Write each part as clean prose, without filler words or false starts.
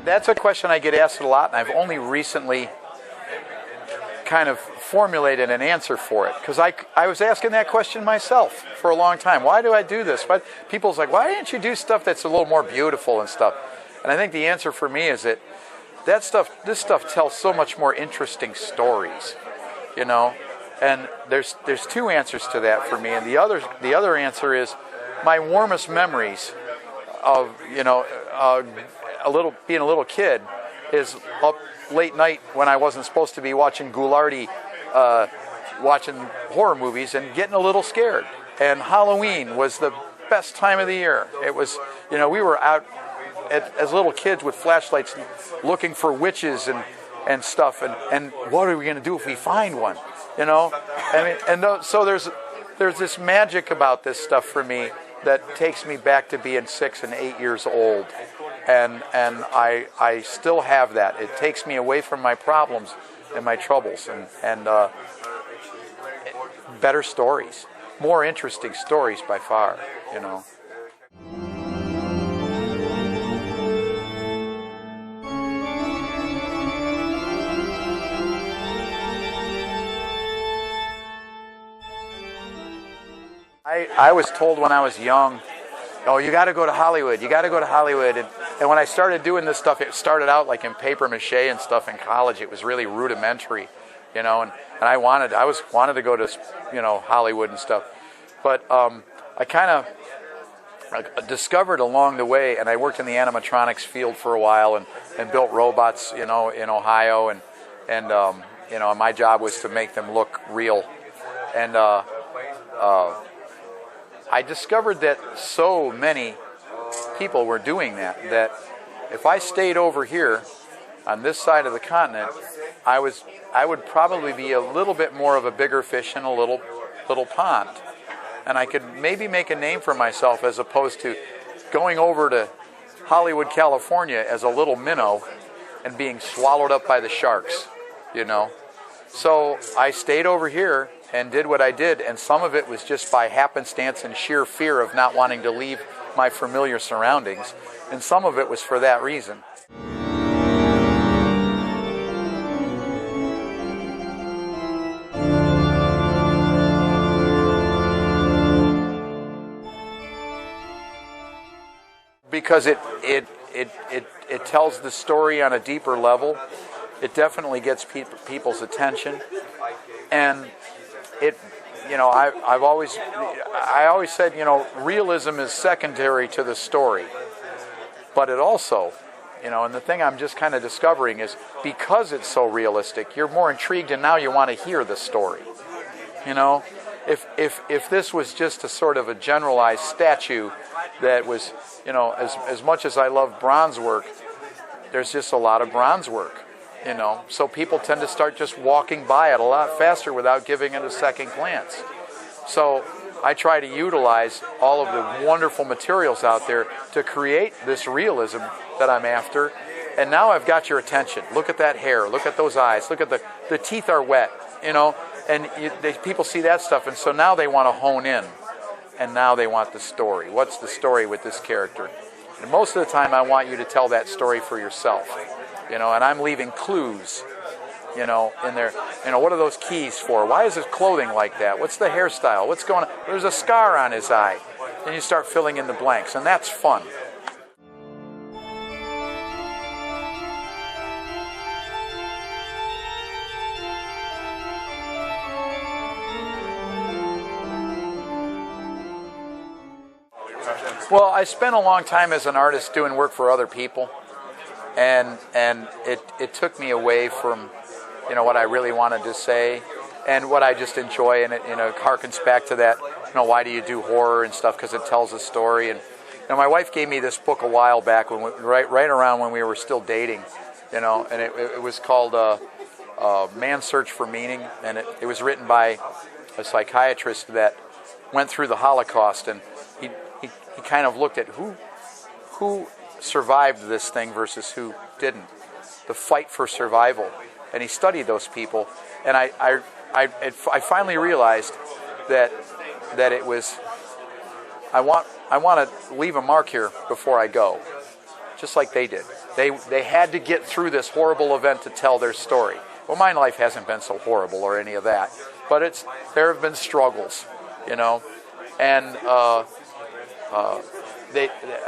that's a question I get asked a lot, and I've only recently kind of formulated an answer for it, because I was asking that question myself for a long time. Why do I do this? But people's like, why didn't you do stuff that's a little more beautiful and stuff? And I think the answer for me is that this stuff tells so much more interesting stories, you know. And there's two answers to that for me, and the other answer is my warmest memories of, you know, being a little kid is up late night when I wasn't supposed to be watching Goulardi, watching horror movies and getting a little scared. And Halloween was the best time of the year. It was, you know, we were out as little kids with flashlights looking for witches and stuff. And what are we going to do if we find one? You know, I mean, and so there's this magic about this stuff for me that takes me back to being 6 and 8 years old, and I still have that. It takes me away from my problems and my troubles, and better stories, more interesting stories by far, you know. I was told when I was young, oh, you got to go to Hollywood, you got to go to Hollywood. And when I started doing this stuff, it started out like in paper mache and stuff in college. It was really rudimentary, you know, and I wanted to go to, you know, Hollywood and stuff. But I kind of discovered along the way, and I worked in the animatronics field for a while and built robots, you know, in Ohio, and you know, my job was to make them look real. And I discovered that so many people were doing that if I stayed over here on this side of the continent, I would probably be a little bit more of a bigger fish in a little pond. And I could maybe make a name for myself as opposed to going over to Hollywood, California as a little minnow and being swallowed up by the sharks, you know. So I stayed over here and did what I did, and some of it was just by happenstance and sheer fear of not wanting to leave my familiar surroundings, and some of it was for that reason. Because it tells the story on a deeper level. It definitely gets people's attention, and it, you know, I always said, you know, realism is secondary to the story, but it also, you know, and the thing I'm just kind of discovering is because it's so realistic, you're more intrigued, and now you want to hear the story. You know, if this was just a sort of a generalized statue that was, you know, as much as I love bronze work, there's just a lot of bronze work. You know, so people tend to start just walking by it a lot faster without giving it a second glance. So I try to utilize all of the wonderful materials out there to create this realism that I'm after. And now I've got your attention. Look at that hair. Look at those eyes. Look at the teeth are wet, you know, and people see that stuff. And so now they want to hone in. And now they want the story. What's the story with this character? And most of the time I want you to tell that story for yourself. You know, and I'm leaving clues, you know, in there. You know, what are those keys for? Why is his clothing like that? What's the hairstyle? What's going on? There's a scar on his eye. And you start filling in the blanks, and that's fun. Well, I spent a long time as an artist doing work for other people. And it took me away from, you know, what I really wanted to say and what I just enjoy, and it, you know, harkens back to that, you know, why do you do horror and stuff, because it tells a story. And you know, my wife gave me this book a while back, right around when we were still dating, you know, and it was called Man's Search for Meaning, and it was written by a psychiatrist that went through the Holocaust, and he kind of looked at who survived this thing versus who didn't, the fight for survival, and he studied those people, and I finally realized that it was, I want to leave a mark here before I go, just like they did. They had to get through this horrible event to tell their story. Well, my life hasn't been so horrible or any of that, but there have been struggles, and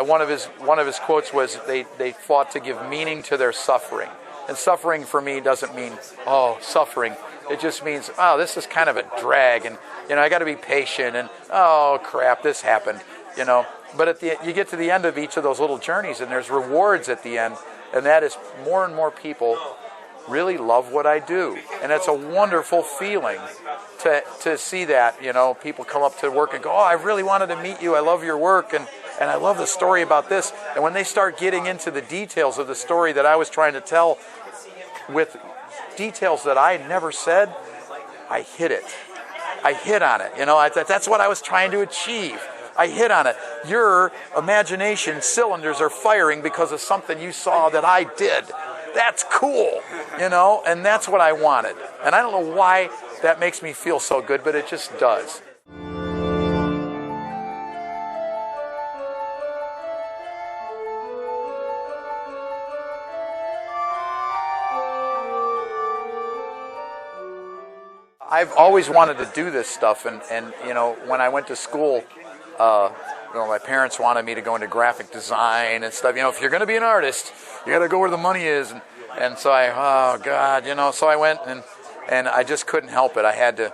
one of his quotes was they fought to give meaning to their suffering. And suffering for me doesn't mean, oh, suffering. It just means, oh, this is kind of a drag, and I got to be patient, and oh crap, this happened, But you get to the end of each of those little journeys, and there's rewards at the end, and that is more and more people really love what I do, and it's a wonderful feeling to see that. People come up to work and go, oh, I really wanted to meet you. I love your work, and I love the story about this. And when they start getting into the details of the story that I was trying to tell, with details that I never said, I hit it. I hit on it. That's what I was trying to achieve. I hit on it. Your imagination cylinders are firing because of something you saw that I did. That's cool, and that's what I wanted. And I don't know why that makes me feel so good, but it just does. I've always wanted to do this stuff, and when I went to school, my parents wanted me to go into graphic design and stuff. If you're going to be an artist, you got to go where the money is, and so so I went, and I just couldn't help it. I had to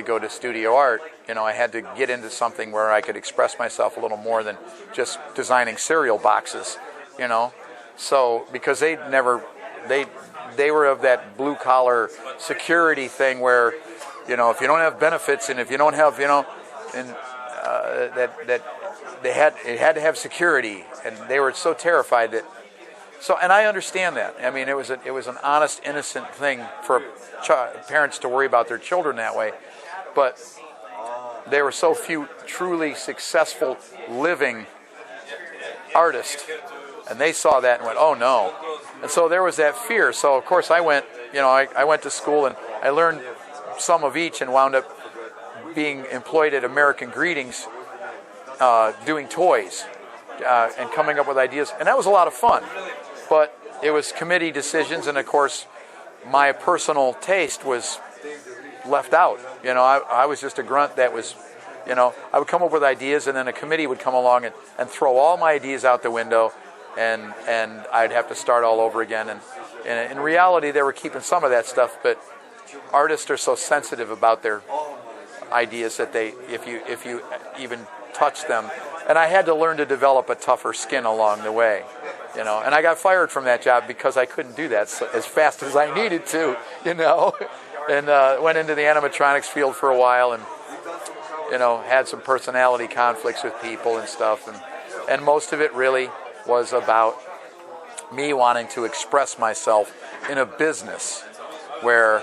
go to studio art. I had to get into something where I could express myself a little more than just designing cereal boxes. So because they were of that blue collar security thing where, if you don't have benefits, and if you don't have, that it had to have security, and they were so terrified that. So, and I understand that. I mean, it was an honest, innocent thing for parents to worry about their children that way, but there were so few truly successful living artists, and they saw that and went, "Oh no!" And so there was that fear. So of course I went. I went to school and I learned some of each, and wound up being employed at American Greetings, doing toys and coming up with ideas, and that was a lot of fun. But it was committee decisions, and of course my personal taste was left out. I was just a grunt that was, I would come up with ideas, and then a committee would come along and throw all my ideas out the window, and I'd have to start all over again. And in reality, they were keeping some of that stuff, but artists are so sensitive about their ideas that if you even touch them, and I had to learn to develop a tougher skin along the way. And I got fired from that job because I couldn't do that as fast as I needed to, and went into the animatronics field for a while, and had some personality conflicts with people and stuff, and most of it really was about me wanting to express myself in a business where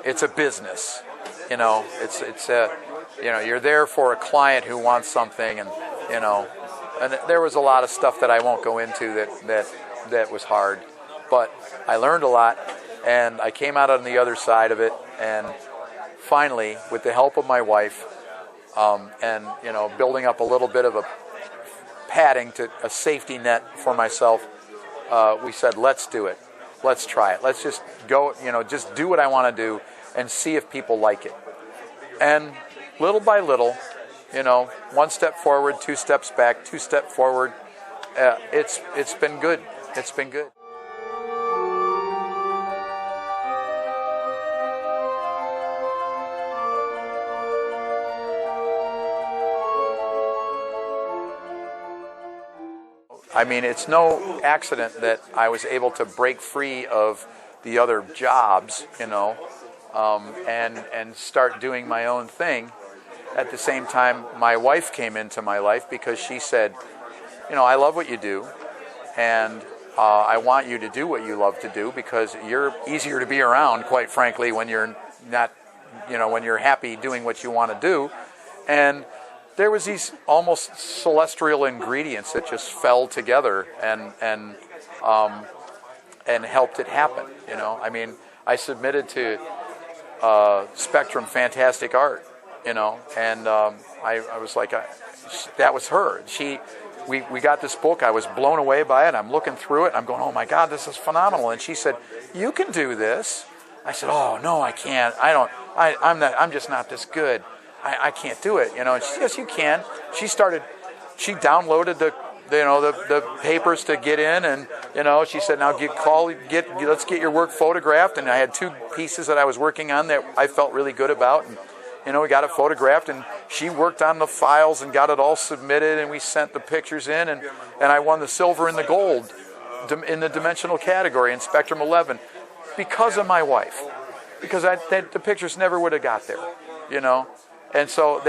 it's a business. You're there for a client who wants something, and there was a lot of stuff that I won't go into that was hard, but I learned a lot, and I came out on the other side of it, and finally, with the help of my wife, and building up a little bit of a padding to a safety net for myself, we said, let's do it. Let's try it. Let's just go, just do what I want to do and see if people like it. And little by little, one step forward, two steps back, two steps forward. It's been good. It's been good. I mean, it's no accident that I was able to break free of the other jobs, and start doing my own thing. At the same time, my wife came into my life because she said, I love what you do, and I want you to do what you love to do because you're easier to be around, quite frankly, when you're not, when you're happy doing what you want to do. And there was these almost celestial ingredients that just fell together and helped it happen. I mean, I submitted to Spectrum Fantastic Art, and I was like, that was her. we got this book. I was blown away by it. I'm looking through it. I'm going, oh my God, this is phenomenal. And she said, you can do this. I said, oh no, I can't. I'm just not this good. I can't do it. And she said, yes, you can. She downloaded the papers to get in, and she said, now let's get your work photographed. And I had 2 pieces that I was working on that I felt really good about, and we got it photographed, and she worked on the files and got it all submitted, and we sent the pictures in, and I won the silver and the gold in the dimensional category in Spectrum 11 because of my wife, because the pictures never would have got there, and so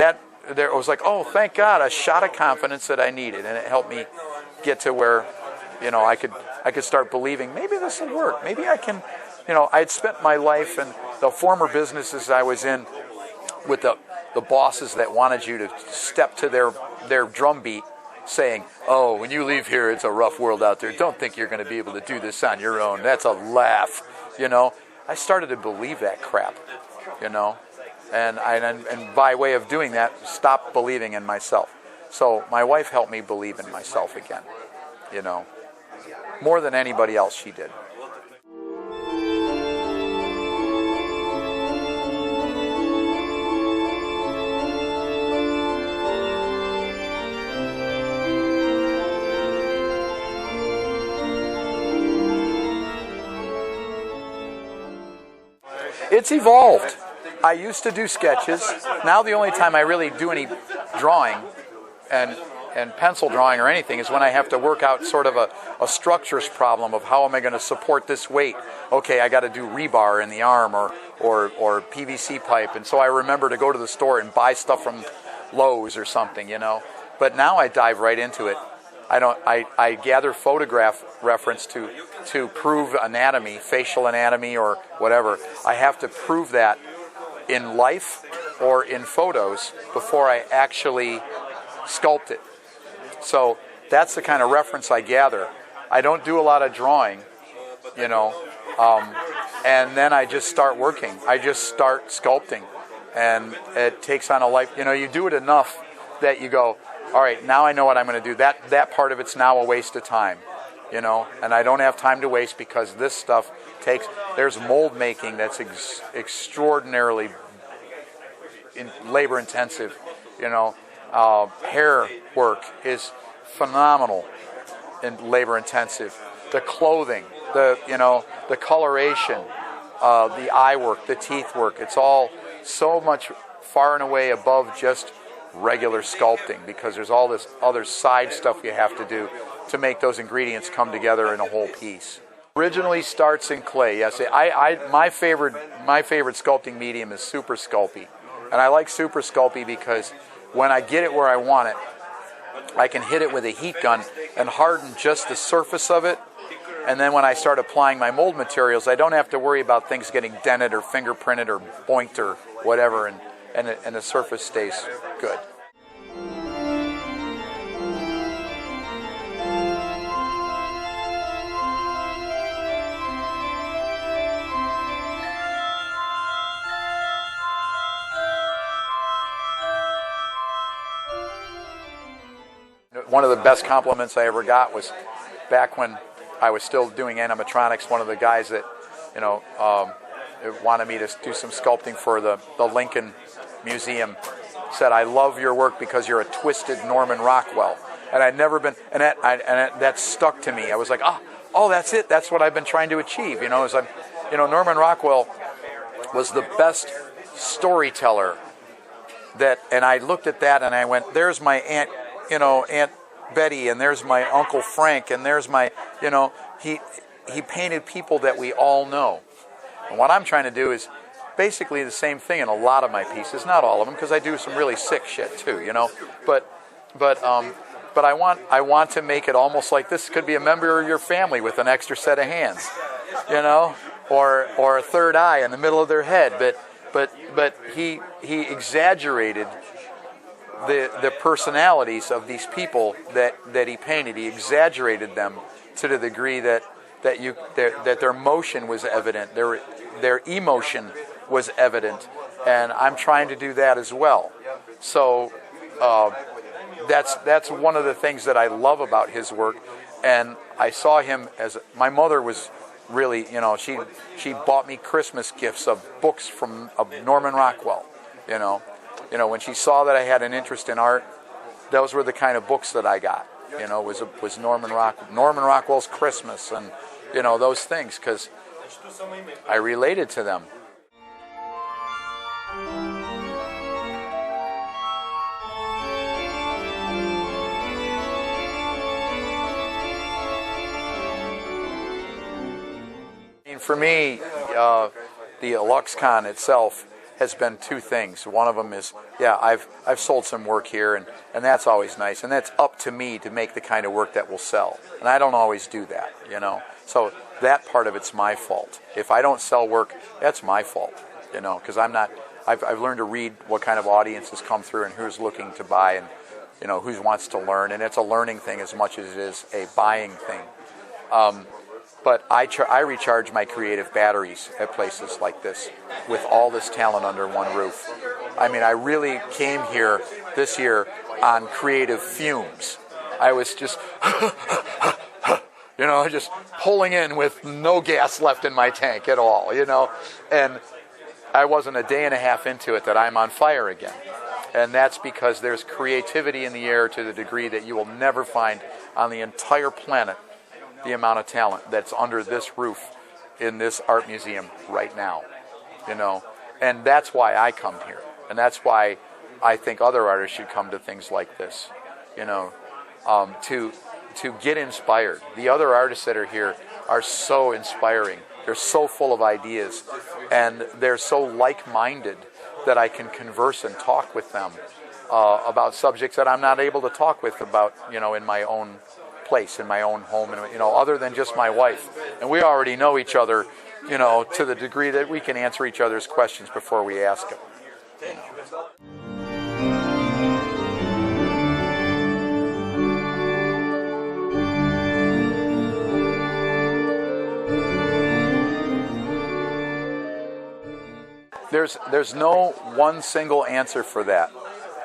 there was like, oh, thank God, a shot of confidence that I needed, and it helped me get to where, I could start believing maybe this will work. Maybe I can, I had spent my life in the former businesses I was in with the bosses that wanted you to step to their drum beat, saying, oh, when you leave here, it's a rough world out there. Don't think you're going to be able to do this on your own. That's a laugh, I started to believe that crap, And by way of doing that, stop believing in myself. So my wife helped me believe in myself again, more than anybody else she did. It's evolved. I used to do sketches. Now the only time I really do any drawing and pencil drawing or anything is when I have to work out sort of a structures problem of how am I going to support this weight. Okay, I got to do rebar in the arm or PVC pipe, and so I remember to go to the store and buy stuff from Lowe's or something, But now I dive right into it. I gather photograph reference to prove anatomy, facial anatomy or whatever. I have to prove that in life or in photos before I actually sculpt it. So that's the kind of reference I gather. I don't do a lot of drawing, and then I just start working. I just start sculpting, and it takes on a life. You do it enough that you go, all right, now I know what I'm going to do. That part of it's now a waste of time, and I don't have time to waste because this stuff there's mold making that's extraordinarily labor intensive, hair work is phenomenal and labor intensive. The clothing, the coloration, the eye work, the teeth work, it's all so much far and away above just regular sculpting because there's all this other side stuff you have to do to make those ingredients come together in a whole piece. Originally starts in clay. Yes, my favorite sculpting medium is Super Sculpey, and I like Super Sculpey because when I get it where I want it, I can hit it with a heat gun and harden just the surface of it. And then when I start applying my mold materials, I don't have to worry about things getting dented or fingerprinted or boinked or whatever, and the surface stays good. One of the best compliments I ever got was back when I was still doing animatronics. One of the guys that wanted me to do some sculpting for the Lincoln Museum said, "I love your work because you're a twisted Norman Rockwell." And I'd never been, and that stuck to me. I was like, oh, that's it. That's what I've been trying to achieve. Norman Rockwell was the best storyteller and I looked at that and I went, "There's my Aunt Betty, and there's my Uncle Frank, and there's my, he painted people that we all know." And what I'm trying to do is basically the same thing in a lot of my pieces, not all of them, because I do some really sick shit too, But I want to make it almost like this could be a member of your family with an extra set of hands, or a third eye in the middle of their head. But he exaggerated the personalities of these people that he painted. He exaggerated them to the degree that their motion was evident, their emotion was evident, and I'm trying to do that as well. So that's one of the things that I love about his work. And I saw him as my mother was really, she bought me Christmas gifts of books of Norman Rockwell. When she saw that I had an interest in art, those were the kind of books that I got. Was Norman Rockwell's Christmas, and those things, because I related to them. For me, the LuxCon itself has been two things. One of them is, I've sold some work here, and that's always nice. And that's up to me to make the kind of work that will sell. And I don't always do that, So that part of it's my fault. If I don't sell work, that's my fault, because I've learned to read what kind of audiences come through and who's looking to buy and, who wants to learn. And it's a learning thing as much as it is a buying thing. But I recharge my creative batteries at places like this with all this talent under one roof. I mean, I really came here this year on creative fumes. I was just, just pulling in with no gas left in my tank at all, And I wasn't a day and a half into it that I'm on fire again. And that's because there's creativity in the air to the degree that you will never find on the entire planet. The amount of talent that's under this roof in this art museum right now, and that's why I come here, and that's why I think other artists should come to things like this, to get inspired. The other artists that are here are so inspiring. They're so full of ideas, and they're so like-minded that I can converse and talk with them about subjects that I'm not able to talk about, in my own place, in my own home, and other than just my wife. And we already know each other, to the degree that we can answer each other's questions before we ask them. There's no one single answer for that.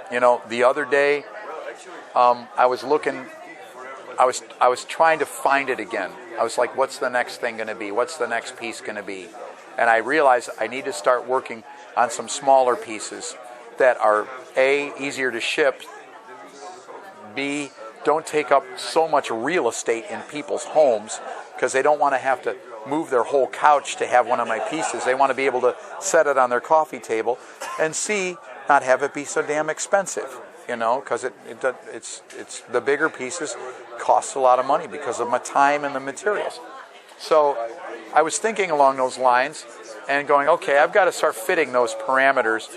The other day, I was looking. I was trying to find it again. I was like, what's the next thing going to be? What's the next piece going to be? And I realized I need to start working on some smaller pieces that are A, easier to ship, B, don't take up so much real estate in people's homes because they don't want to have to move their whole couch to have one of my pieces. They want to be able to set it on their coffee table, and C, not have it be so damn expensive. Because it's the bigger pieces cost a lot of money because of my time and the materials. So I was thinking along those lines and going, okay, I've got to start fitting those parameters.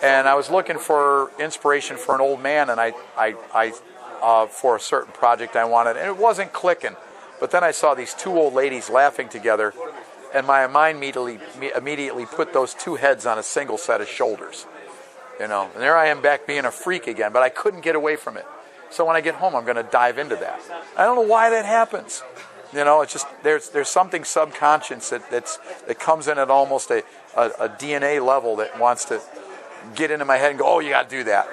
And I was looking for inspiration for an old man, and I for a certain project I wanted, and it wasn't clicking. But then I saw these two old ladies laughing together, and my mind immediately put those two heads on a single set of shoulders. And there I am back being a freak again, but I couldn't get away from it. So when I get home, I'm going to dive into that. I don't know why that happens. It's just there's something subconscious that comes in at almost a DNA level that wants to get into my head and go, oh, you got to do that.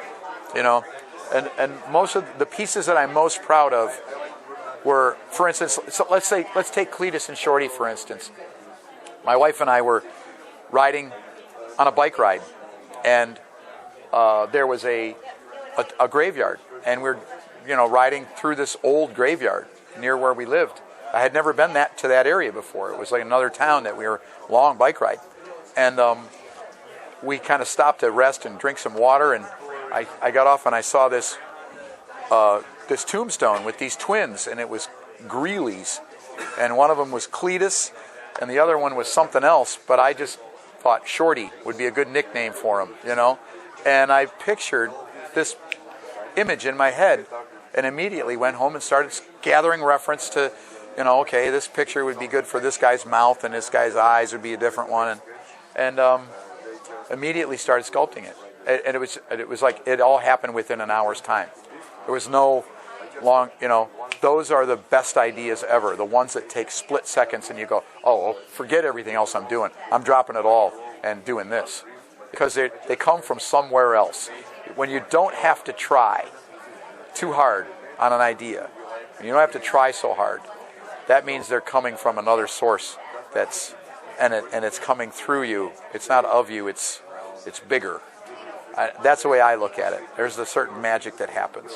And most of the pieces that I'm most proud of were, for instance, so let's take Cletus and Shorty, for instance. My wife and I were riding on a bike ride, and there was a graveyard, and we're riding through this old graveyard near where we lived. I had never been to that area before. It was like another town that we were long bike ride, and we kind of stopped to rest and drink some water. And I got off and I saw this tombstone with these twins, and it was Greeley's, and one of them was Cletus, and the other one was something else. But I just thought Shorty would be a good nickname for him, And I pictured this image in my head and immediately went home and started gathering reference to, okay, this picture would be good for this guy's mouth and this guy's eyes would be a different one. And immediately started sculpting it. And it was like it all happened within an hour's time. There was no long, those are the best ideas ever. The ones that take split seconds and you go, oh, forget everything else I'm doing. I'm dropping it all and doing this. Because they come from somewhere else. When you don't have to try, too hard on an idea. You don't have to try so hard. That means they're coming from another source and it's coming through you. It's not of you, it's bigger. That's the way I look at it. There's a certain magic that happens.